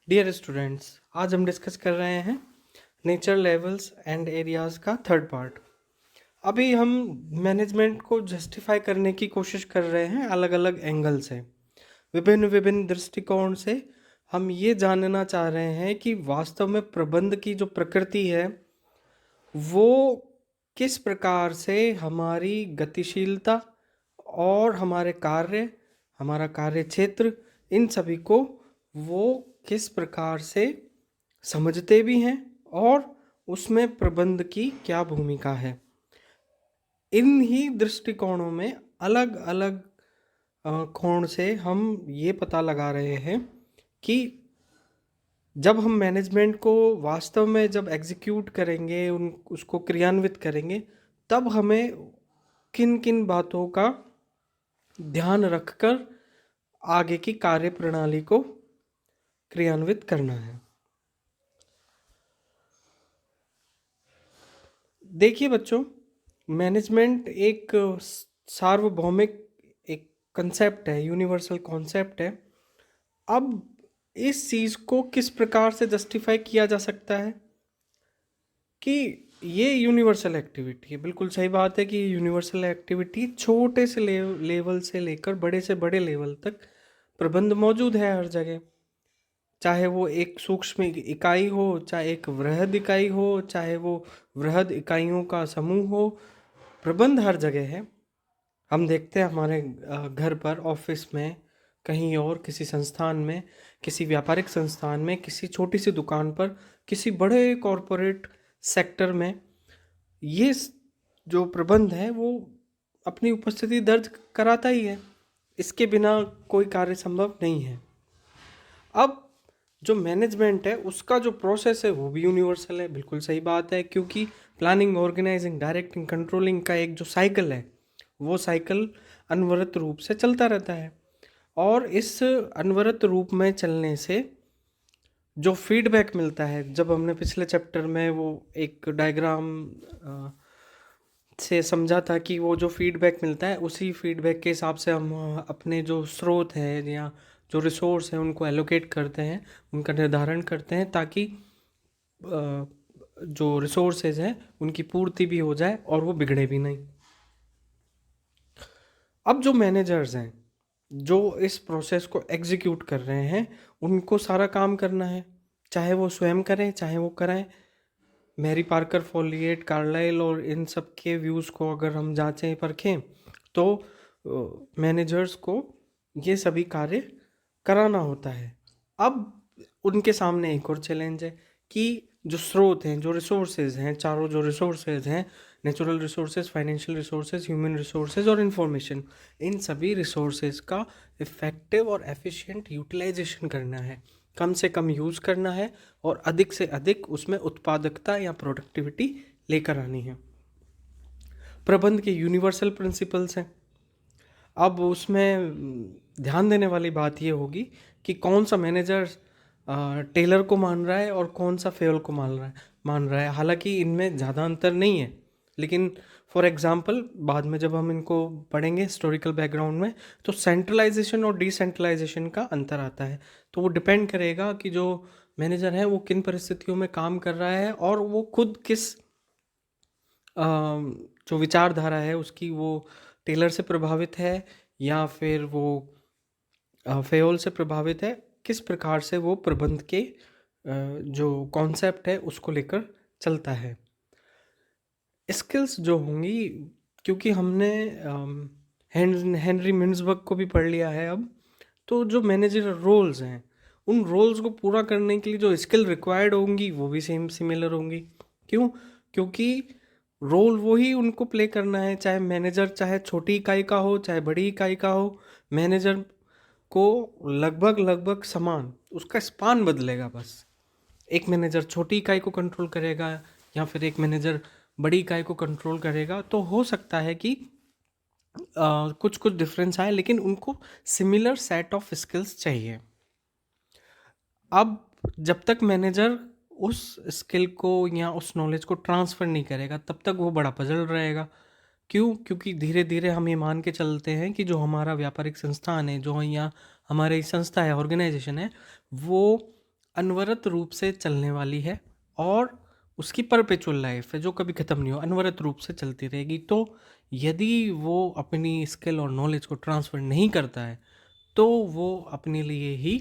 Dear students, आज हम discuss कर रहे हैं नेचर लेवल्स एंड एरियाज़ का थर्ड पार्ट। अभी हम मैनेजमेंट को जस्टिफाई करने की कोशिश कर रहे हैं अलग अलग एंगल से, विभिन्न विभिन्न दृष्टिकोण से। हम ये जानना चाह रहे हैं कि वास्तव में प्रबंध की जो प्रकृति है वो किस प्रकार से हमारी गतिशीलता और हमारे कार्य, हमारा कार्य क्षेत्र, इन सभी को वो किस प्रकार से समझते भी हैं और उसमें प्रबंध की क्या भूमिका है। इन ही दृष्टिकोणों में अलग अलग कोण से हम ये पता लगा रहे हैं कि जब हम मैनेजमेंट को वास्तव में जब एग्जीक्यूट करेंगे, उन उसको क्रियान्वित करेंगे, तब हमें किन किन बातों का ध्यान रखकर आगे की कार्य प्रणाली को क्रियान्वित करना है। देखिए बच्चों, मैनेजमेंट एक सार्वभौमिक एक कंसेप्ट है, यूनिवर्सल कॉन्सेप्ट है। अब इस चीज़ को किस प्रकार से जस्टिफाई किया जा सकता है कि ये यूनिवर्सल एक्टिविटी है। बिल्कुल सही बात है कि यूनिवर्सल एक्टिविटी छोटे से लेवल से लेकर बड़े से बड़े लेवल तक प्रबंध मौजूद है हर जगह। चाहे वो एक सूक्ष्म इकाई हो, चाहे एक वृहद इकाई हो, चाहे वो वृहद इकाइयों का समूह हो, प्रबंध हर जगह है। हम देखते हैं हमारे घर पर, ऑफिस में, कहीं और किसी संस्थान में, किसी व्यापारिक संस्थान में, किसी छोटी सी दुकान पर, किसी बड़े कॉरपोरेट सेक्टर में, ये जो प्रबंध है वो अपनी उपस्थिति दर्ज कराता ही है। इसके बिना कोई कार्य संभव नहीं है। अब जो मैनेजमेंट है उसका जो प्रोसेस है वो भी यूनिवर्सल है। बिल्कुल सही बात है, क्योंकि प्लानिंग, ऑर्गेनाइजिंग, डायरेक्टिंग, कंट्रोलिंग का एक जो साइकिल है वो साइकिल अनवरत रूप से चलता रहता है। और इस अनवरत रूप में चलने से जो फीडबैक मिलता है, जब हमने पिछले चैप्टर में वो एक डायग्राम से समझा था कि वो जो फीडबैक मिलता है उसी फीडबैक के हिसाब से हम अपने जो स्रोत है या जो रिसोर्स है उनको एलोकेट करते हैं, उनका निर्धारण करते हैं, ताकि जो रिसोर्सेज हैं उनकी पूर्ति भी हो जाए और वो बिगड़े भी नहीं। अब जो मैनेजर्स हैं जो इस प्रोसेस को एग्जीक्यूट कर रहे हैं, उनको सारा काम करना है, चाहे वो स्वयं करें चाहे वो कराएं। मैरी पार्कर, फोलिएट, कार्लाइल और इन सब के व्यूज़ को अगर हम जांचें परखें तो मैनेजर्स को ये सभी कार्य कराना होता है। अब उनके सामने एक और चैलेंज है कि जो स्रोत हैं, जो रिसोर्सेज हैं, चारों जो रिसोर्सेज हैं, natural resources, financial resources, human resources और इंफॉर्मेशन, इन सभी रिसोर्सेज का इफ़ेक्टिव और एफिशिएंट यूटिलाइजेशन करना है, कम से कम यूज़ करना है और अधिक से अधिक उसमें उत्पादकता या प्रोडक्टिविटी लेकर आनी है। प्रबंध के यूनिवर्सल प्रिंसिपल्स हैं। अब उसमें ध्यान देने वाली बात ये होगी कि कौन सा मैनेजर टेलर को मान रहा है और कौन सा फेयल को मान रहा है। हालांकि इनमें ज़्यादा अंतर नहीं है, लेकिन फॉर एग्जांपल बाद में जब हम इनको पढ़ेंगे हिस्टोरिकल बैकग्राउंड में, तो सेंट्रलाइजेशन और डिसेंट्रलाइजेशन का अंतर आता है। तो वो डिपेंड करेगा कि जो मैनेजर है वो किन परिस्थितियों में काम कर रहा है और वो खुद किस जो विचारधारा है उसकी, वो टेलर से प्रभावित है या फिर वो फेयोल से प्रभावित है, किस प्रकार से वो प्रबंध के जो कॉन्सेप्ट है उसको लेकर चलता है। स्किल्स जो होंगी, क्योंकि हमने हेनरी मिन्सबर्ग को भी पढ़ लिया है अब, तो जो मैनेजर रोल्स हैं उन रोल्स को पूरा करने के लिए जो स्किल रिक्वायर्ड होंगी वो भी सेम सिमिलर होंगी। क्यों? क्योंकि रोल वही उनको प्ले करना है, चाहे मैनेजर चाहे छोटी इकाई का हो चाहे बड़ी इकाई का हो। मैनेजर को लगभग लगभग समान, उसका स्पान बदलेगा बस। एक मैनेजर छोटी इकाई को कंट्रोल करेगा या फिर एक मैनेजर बड़ी इकाई को कंट्रोल करेगा, तो हो सकता है कि कुछ कुछ डिफरेंस आए, लेकिन उनको सिमिलर सेट ऑफ स्किल्स चाहिए। अब जब तक मैनेजर उस स्किल को या उस नॉलेज को ट्रांसफ़र नहीं करेगा तब तक वो बड़ा पजल रहेगा। क्यों? क्योंकि धीरे धीरे हम ये मान के चलते हैं कि जो हमारा व्यापारिक संस्थान है, जो यहाँ हमारी संस्था है, ऑर्गेनाइजेशन है, वो अनवरत रूप से चलने वाली है और उसकी परपेचुअल लाइफ है जो कभी ख़त्म नहीं हो, अनवरत रूप से चलती रहेगी। तो यदि वो अपनी स्किल और नॉलेज को ट्रांसफ़र नहीं करता है तो वो अपने लिए ही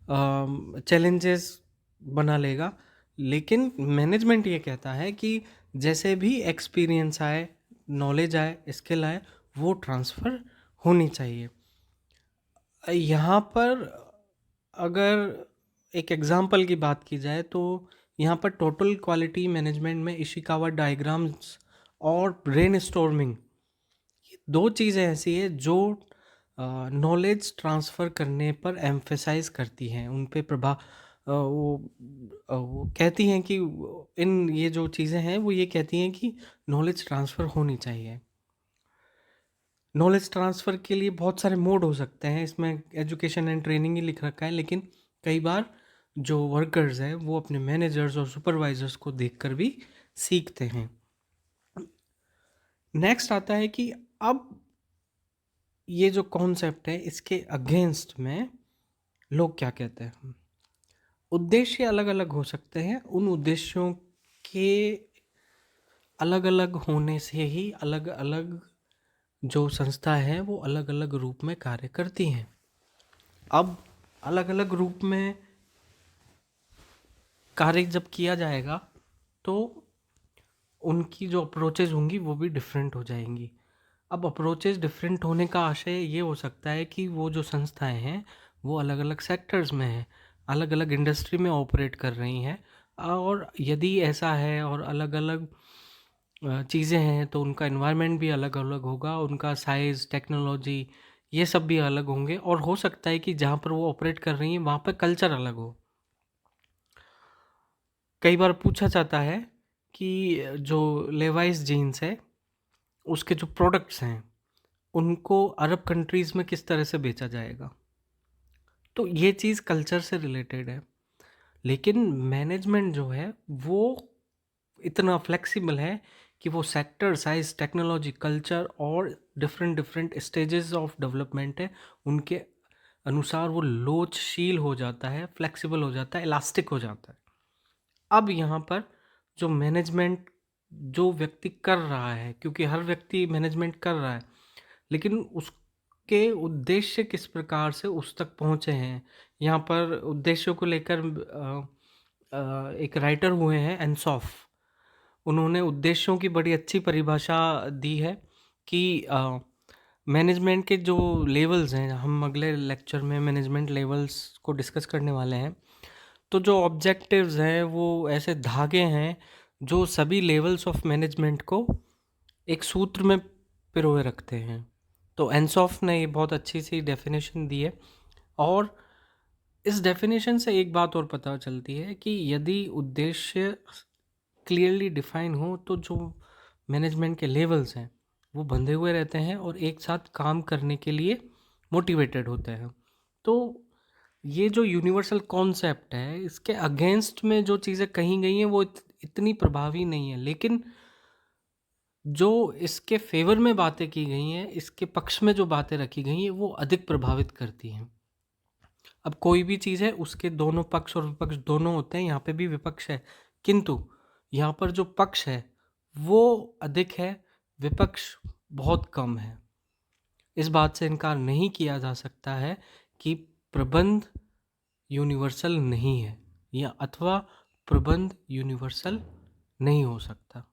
चैलेंजेस बना लेगा। लेकिन मैनेजमेंट ये कहता है कि जैसे भी एक्सपीरियंस आए, नॉलेज आए, स्किल आए, वो ट्रांसफ़र होनी चाहिए। यहाँ पर अगर एक एग्जांपल की बात की जाए तो यहाँ पर टोटल क्वालिटी मैनेजमेंट में इशिकावा डायग्राम्स और ब्रेनस्टॉर्मिंग, ये दो चीज़ें ऐसी है जो नॉलेज ट्रांसफ़र करने पर एम्फेसाइज करती हैं, उन पे प्रभाव वो कहती हैं कि इन ये जो चीज़ें हैं वो ये कहती हैं कि नॉलेज ट्रांसफ़र होनी चाहिए। नॉलेज ट्रांसफ़र के लिए बहुत सारे मोड हो सकते हैं, इसमें एजुकेशन एंड ट्रेनिंग ही लिख रखा है, लेकिन कई बार जो वर्कर्स हैं वो अपने मैनेजर्स और सुपरवाइजर्स को देखकर भी सीखते हैं। नेक्स्ट आता है कि अब ये जो कॉन्सेप्ट है इसके अगेंस्ट में लोग क्या कहते हैं। उद्देश्य अलग अलग हो सकते हैं, उन उद्देश्यों के अलग अलग होने से ही अलग अलग जो संस्था है वो अलग अलग रूप में कार्य करती हैं। अब अलग अलग रूप में कार्य जब किया जाएगा तो उनकी जो अप्रोचेज होंगी वो भी डिफरेंट हो जाएंगी। अब अप्रोचेज डिफरेंट होने का आशय ये हो सकता है कि वो जो संस्थाएं हैं वो अलग अलग सेक्टर्स में हैं, अलग अलग इंडस्ट्री में ऑपरेट कर रही हैं, और यदि ऐसा है और अलग अलग चीज़ें हैं तो उनका एनवायरनमेंट भी अलग अलग होगा, उनका साइज़, टेक्नोलॉजी, ये सब भी अलग होंगे, और हो सकता है कि जहाँ पर वो ऑपरेट कर रही हैं वहाँ पर कल्चर अलग हो। कई बार पूछा जाता है कि जो लेवाइस जीन्स है उसके जो प्रोडक्ट्स हैं उनको अरब कंट्रीज़ में किस तरह से बेचा जाएगा। तो ये चीज़ कल्चर से रिलेटेड है, लेकिन मैनेजमेंट जो है वो इतना फ्लेक्सिबल है कि वो सेक्टर, साइज, टेक्नोलॉजी, कल्चर और different different stages of development है उनके अनुसार वो लोचशील हो जाता है, फ्लेक्सिबल हो जाता है, इलास्टिक हो जाता है। अब यहाँ पर जो मैनेजमेंट जो व्यक्ति कर रहा है, क्योंकि हर व्यक्ति मैनेजमेंट कर रहा है, लेकिन उसके उद्देश्य किस प्रकार से उस तक पहुँचे हैं, यहाँ पर उद्देश्यों को लेकर एक राइटर हुए हैं एंसॉफ, उन्होंने उद्देश्यों की बड़ी अच्छी परिभाषा दी है कि मैनेजमेंट के जो लेवल्स हैं, हम अगले लेक्चर में मैनेजमेंट लेवल्स को डिस्कस करने वाले हैं। तो जो ऑब्जेक्टिव्स हैं वो ऐसे धागे हैं जो सभी लेवल्स ऑफ मैनेजमेंट को एक सूत्र में पिरोए रखते हैं। तो एंसॉफ ने ये बहुत अच्छी सी डेफिनेशन दी है, और इस डेफिनेशन से एक बात और पता चलती है कि यदि उद्देश्य क्लियरली डिफाइन हो तो जो मैनेजमेंट के लेवल्स हैं वो बंधे हुए रहते हैं और एक साथ काम करने के लिए मोटिवेटेड होते हैं। तो ये जो यूनिवर्सल कॉन्सेप्ट है इसके अगेंस्ट में जो चीज़ें कही गई हैं वो इतनी प्रभावी नहीं है, लेकिन जो इसके फेवर में बातें की गई हैं, इसके पक्ष में जो बातें रखी गई हैं वो अधिक प्रभावित करती हैं। अब कोई भी चीज़ है उसके दोनों पक्ष और विपक्ष दोनों होते हैं, यहाँ पे भी विपक्ष है, किंतु यहाँ पर जो पक्ष है वो अधिक है, विपक्ष बहुत कम है। इस बात से इनकार नहीं किया जा सकता है कि प्रबंध यूनिवर्सल नहीं है, या अथवा प्रबंध यूनिवर्सल नहीं हो सकता।